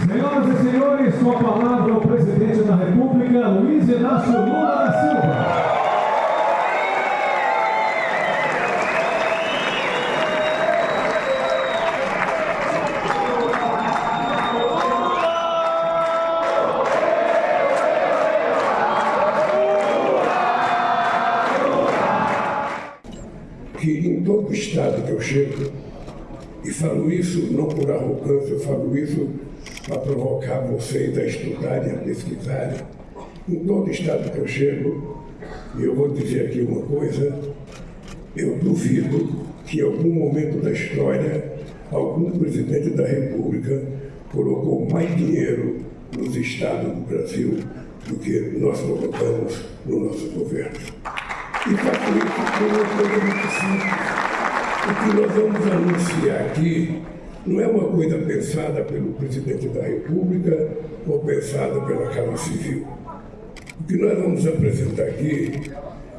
Senhoras e senhores, com a palavra o presidente da República, Luiz Inácio Lula da Silva. Que em todo estado que eu chego, e falo isso não por arrogância, eu falo isso para provocar vocês a estudarem, a pesquisarem. Em todo estado que eu chego, e eu vou dizer aqui uma coisa, eu duvido que em algum momento da história, algum presidente da República colocou mais dinheiro nos estados do Brasil do que nós colocamos no nosso governo. E faço isso por uma coisa muito simples. O que nós vamos anunciar aqui não é uma coisa pensada pelo presidente da República ou pensada pela Casa Civil. O que nós vamos apresentar aqui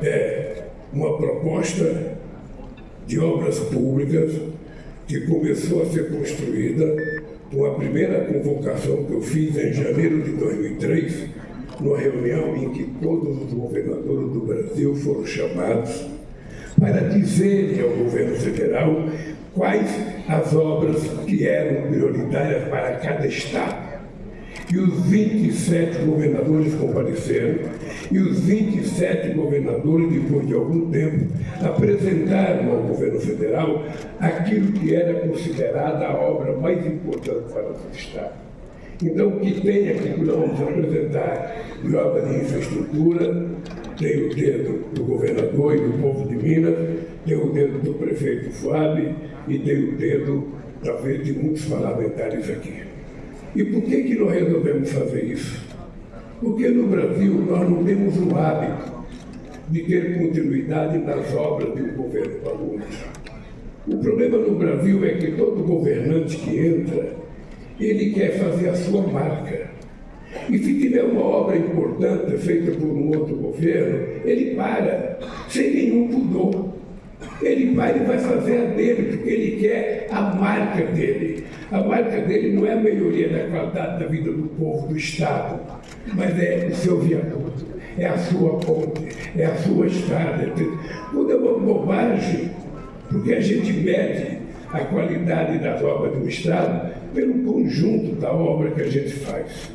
é uma proposta de obras públicas que começou a ser construída com a primeira convocação que eu fiz em janeiro de 2003, numa reunião em que todos os governadores do Brasil foram chamados para dizerem ao governo federal quais as obras que eram prioritárias para cada estado. E os 27 governadores compareceram, e os 27 governadores, depois de algum tempo, apresentaram ao governo federal aquilo que era considerada a obra mais importante para os estados. Então, o que tem aqui que nós vamos apresentar de obra de infraestrutura, tem o dedo do governador e do povo de Minas, tem o dedo do prefeito Fábio e tem o dedo, talvez, de muitos parlamentares aqui. E por que nós resolvemos fazer isso? Porque no Brasil nós não temos o hábito de ter continuidade nas obras de um governo para o outro. O problema no Brasil é que todo governante que entra, ele quer fazer a sua marca. E se tiver uma obra importante feita por um outro governo, ele para, sem nenhum pudor. Ele para e vai fazer a dele, porque ele quer a marca dele. A marca dele não é a melhoria da qualidade da vida do povo, do Estado, mas é o seu viaduto, é a sua ponte, é a sua estrada. Tudo é uma bobagem, porque a gente mede a qualidade das obras do Estado pelo conjunto da obra que a gente faz.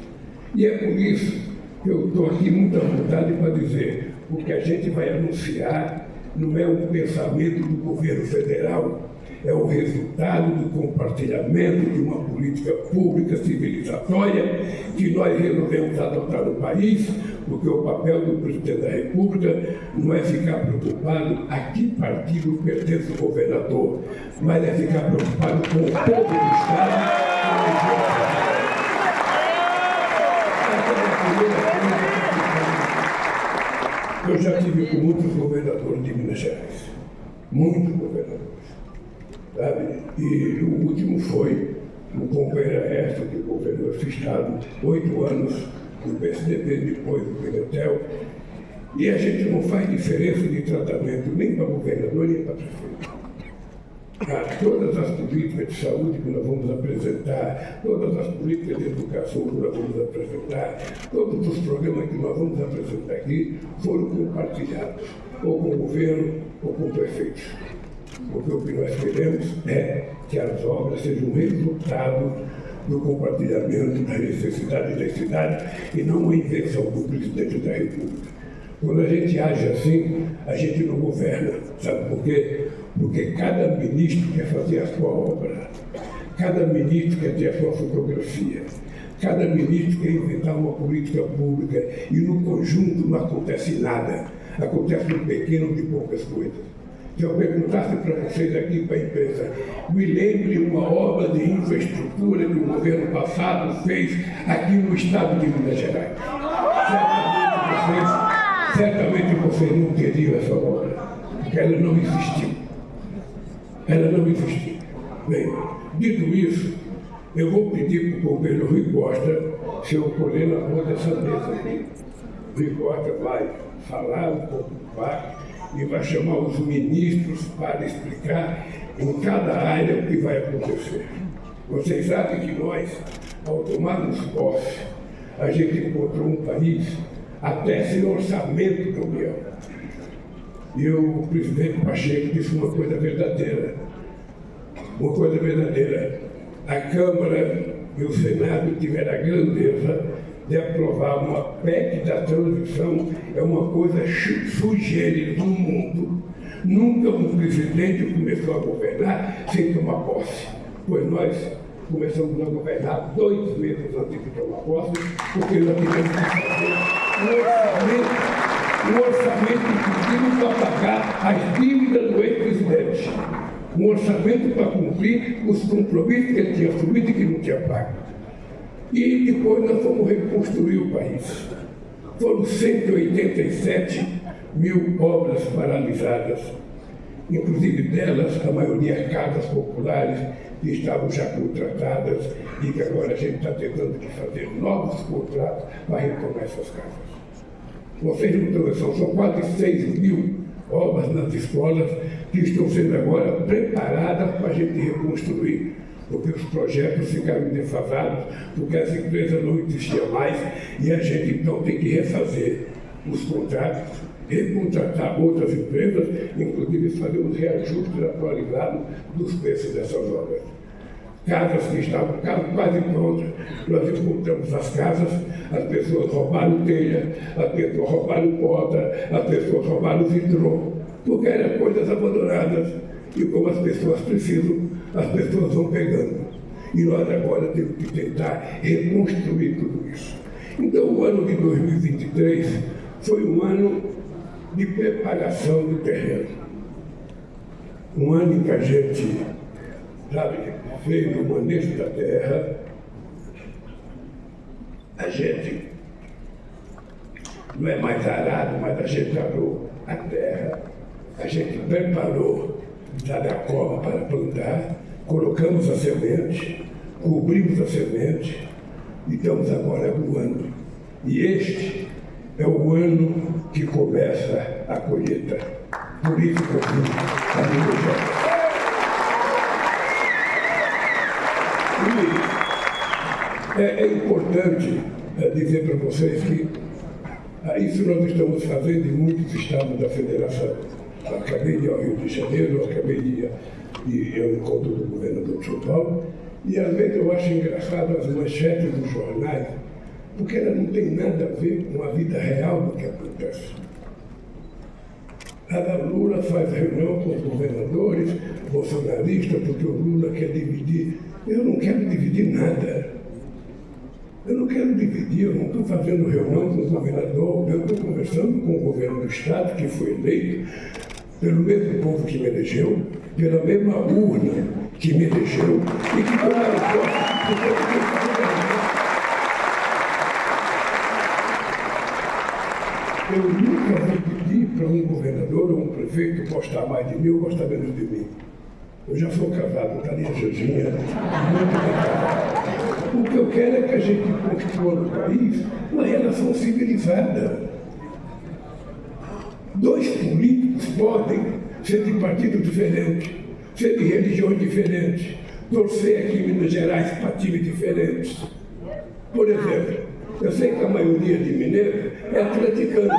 E é por isso que eu estou aqui muito à vontade para dizer, o que a gente vai anunciar não é um pensamento do governo federal, é o resultado do compartilhamento de uma política pública civilizatória que nós resolvemos adotar no país, porque o papel do presidente da República não é ficar preocupado a que partido pertence o governador, mas é ficar preocupado com o povo do Estado. Eu já tive com muitos governadores de Minas Gerais, muitos governadores, sabe? E o último foi o companheiro Aécio, que governou esse estado 8 anos, do PSDB, depois do Pimentel. E a gente não faz diferença de tratamento nem para governador nem para prefeito. Todas as políticas de saúde que nós vamos apresentar, todas as políticas de educação que nós vamos apresentar, todos os programas que nós vamos apresentar aqui foram compartilhados, ou com o governo ou com prefeitos. Porque o que nós queremos é que as obras sejam resultado do compartilhamento das necessidades da cidade e não uma invenção do presidente da República. Quando a gente age assim, a gente não governa. Sabe por quê? Porque cada ministro quer fazer a sua obra, cada ministro quer ter a sua fotografia, cada ministro quer inventar uma política pública e no conjunto não acontece nada, acontece um pequeno de poucas coisas. Se eu perguntasse para vocês aqui, para a imprensa, me lembre uma obra de infraestrutura que o governo passado fez aqui no estado de Minas Gerais. Certamente vocês não teriam essa obra, porque ela não existiu. Ela não existiu. Bem, dito isso, eu vou pedir para o companheiro Rui Costa se eu colher na mão dessa mesa aqui. O Rui Costa vai falar um pouco do PAC e vai chamar os ministros para explicar em cada área o que vai acontecer. Vocês sabem que nós ao tomarmos posse, a gente encontrou um país até sem orçamento da União. E o presidente Pacheco disse uma coisa verdadeira. Uma coisa verdadeira. A Câmara e o Senado tiveram a grandeza de aprovar uma PEC da transição, é uma coisa sui generis no mundo. Nunca um presidente começou a governar sem tomar posse, pois nós começamos a governar 2 meses antes de tomar posse, porque nós tivemos que fazer um orçamento inclusive para pagar as dívidas do ex-presidente. Um orçamento para cumprir os compromissos que ele tinha assumido e que não tinha pago. E depois nós fomos reconstruir o país. Foram 187 mil obras paralisadas, inclusive delas, a maioria casas populares que estavam já contratadas e que agora a gente está tentando de fazer novos contratos para retomar essas casas. Vocês não têm noção, são quase 6 mil obras nas escolas que estão sendo agora preparadas para a gente reconstruir, porque os projetos ficaram defasados, porque as empresas não existiam mais e a gente então tem que refazer os contratos, recontratar outras empresas, inclusive fazer os reajustes atualizados dos preços dessas obras. Casas que estavam quase prontas, nós encontramos as casas, as pessoas roubaram telha, as pessoas roubaram porta, as pessoas roubaram vidro, porque eram coisas abandonadas e como as pessoas precisam, as pessoas vão pegando. E nós agora temos que tentar reconstruir tudo isso. Então o ano de 2023 foi um ano de preparação do terreno. Um ano em que a gente, fez o manejo da terra, a gente não é mais arado, mas a gente arou a terra, a gente preparou a cova para plantar, colocamos a semente, cobrimos a semente e estamos agora aguando. E este é o ano que começa a colheita. Por isso que eu digo a minha é importante dizer para vocês que isso nós estamos fazendo em muitos estados da federação. Eu acabei de ir ao Rio de Janeiro, acabei de ir ao encontro do governador de São Paulo, e às vezes eu acho engraçado as manchetes dos jornais, porque ela não tem nada a ver com a vida real do que acontece. A Lula faz reunião com os governadores bolsonaristas porque o Lula quer dividir. Eu não quero dividir nada. Eu não quero dividir, eu não estou fazendo reunião com o governador, eu estou conversando com o governo do Estado, que foi eleito pelo mesmo povo que me elegeu, pela mesma urna que me elegeu e que tomaram posse. Eu nunca vou pedir para um governador ou um prefeito gostar mais de mim ou gostar menos de mim. Eu já sou casado, tá ali a Jorginha, muito bem casado. O que eu quero é que a gente construa no país uma relação civilizada. 2 políticos podem ser de partidos diferentes, ser de religiões diferentes, torcer aqui em Minas Gerais para times diferentes. Por exemplo, eu sei que a maioria de mineiros é atleticano.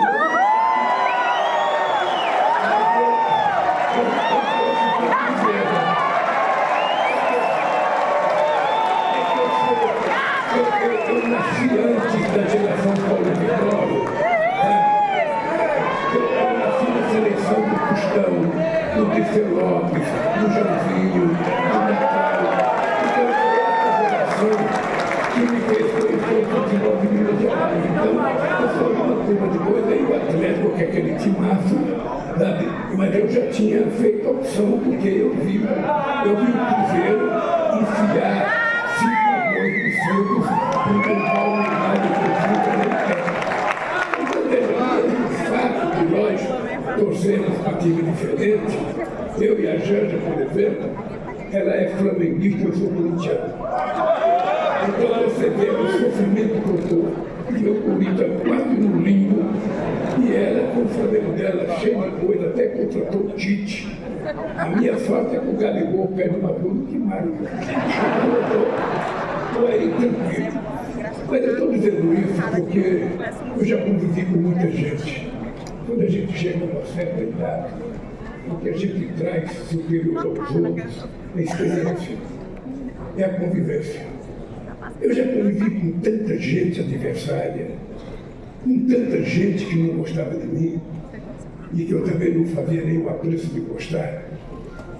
Eu nasci antes da geração Paulo Vitório. Eu nasci na seleção do Custão, do Dirceu Lopes, do Joãozinho, do Natal. Então, essa geração que me fez conhecer o futebol de Minas Gerais. Então, eu sou uma turma de coisa e o Atlético, que é aquele timaço, sabe? Mas eu já tinha feito a opção, porque eu vi o Cruzeiro enfiar 5 gols porque o Paulo Vitório Então, o fato de nós torcermos para time diferente, eu e a Janja, por exemplo, ela é flamenguista, eu sou corintiano. Então você vê o sofrimento que eu estou, e meu Corinthians quase no limbo, e ela, com o Flamengo dela, cheio de coisa, até contratou o Tite. A minha sorte é que o Gabigol perde uma bola que marca. Estou aí tranquilo. Mas eu estou dizendo isso porque eu já convivi com muita gente. Quando a gente chega a uma certa idade, o que a gente traz superior aos outros é a experiência, é a convivência. Eu já convivi com tanta gente adversária, com tanta gente que não gostava de mim, e que eu também não fazia nenhum apreço de gostar.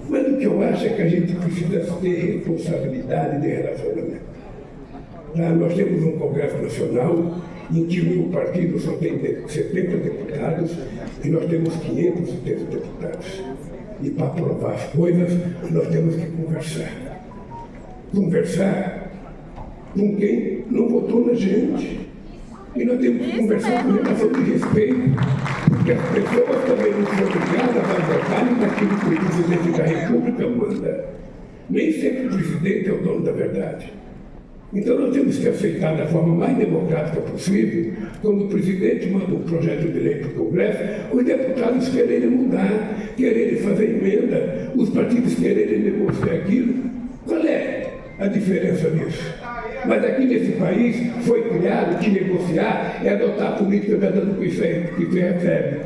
Mas o que eu acho é que a gente precisa ter responsabilidade de relacionamento. Tá? Nós temos um Congresso Nacional em que o partido só tem 70 deputados e nós temos 570 deputados. E para aprovar as coisas, nós temos que conversar. Conversar com quem não votou na gente. E nós temos que conversar com relação de respeito, porque as pessoas também não são obrigadas a votar naquilo que o presidente da República manda. Nem sempre o presidente é o dono da verdade. Então nós temos que aceitar da forma mais democrática possível, quando o presidente manda um projeto de lei para o Congresso, os deputados quererem mudar, quererem fazer emenda, os partidos quererem negociar aquilo. Qual é a diferença disso? Mas aqui nesse país foi criado que negociar é adotar a política da dando que você recebe.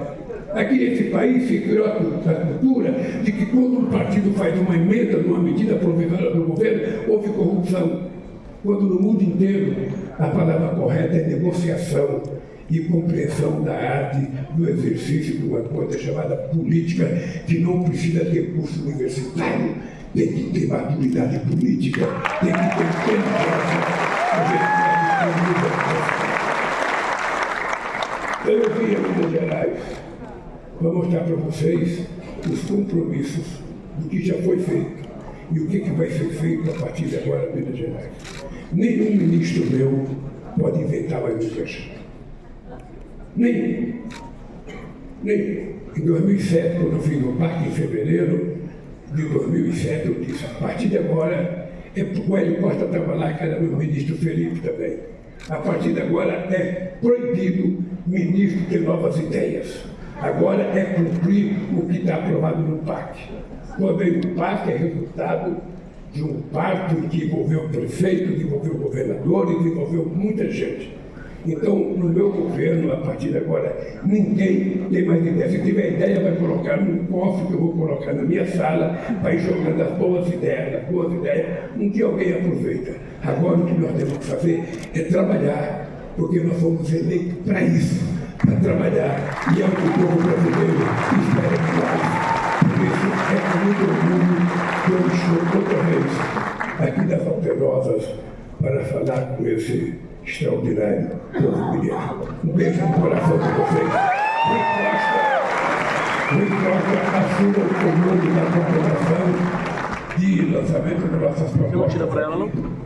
Aqui nesse país se criou a cultura de que quando um partido faz uma emenda numa medida provisória do governo, houve corrupção. Quando no mundo inteiro a palavra correta é negociação e compreensão da arte do exercício de uma coisa chamada política, que não precisa ter curso universitário, tem que ter maturidade política, tem que ter tempo para eu vim a Minas Gerais para mostrar para vocês os compromissos do que já foi feito e o que vai ser feito a partir de agora em Minas Gerais. Nenhum ministro meu pode inventar mais mentira. Nenhum. Em 2007, quando eu fiz o parque em fevereiro de 2007, eu disse, a partir de agora, o Hélio Costa estava lá, que era meu ministro Felipe também. A partir de agora é proibido ministro ter novas ideias. Agora é cumprir o que está aprovado no PAC. Quando o PAC é resultado de um pacto que envolveu o prefeito, que envolveu o governador e que envolveu muita gente. Então, no meu governo, a partir de agora, ninguém tem mais ideia. Se tiver ideia, vai colocar num cofre que eu vou colocar na minha sala, vai jogando as boas ideias, um que alguém aproveita. Agora, o que nós temos que fazer é trabalhar, porque nós fomos eleitos para isso, para trabalhar. E é o que o povo brasileiro espera que nós. Por isso, é com muito orgulho que eu estou outra vez aqui das Alterosas para falar com esse extraordinário povo mineiro. Um beijo no coração de vocês. Rui Costa assuma o comando da coordenação de lançamento das nossas propostas. Não tira para ela, não?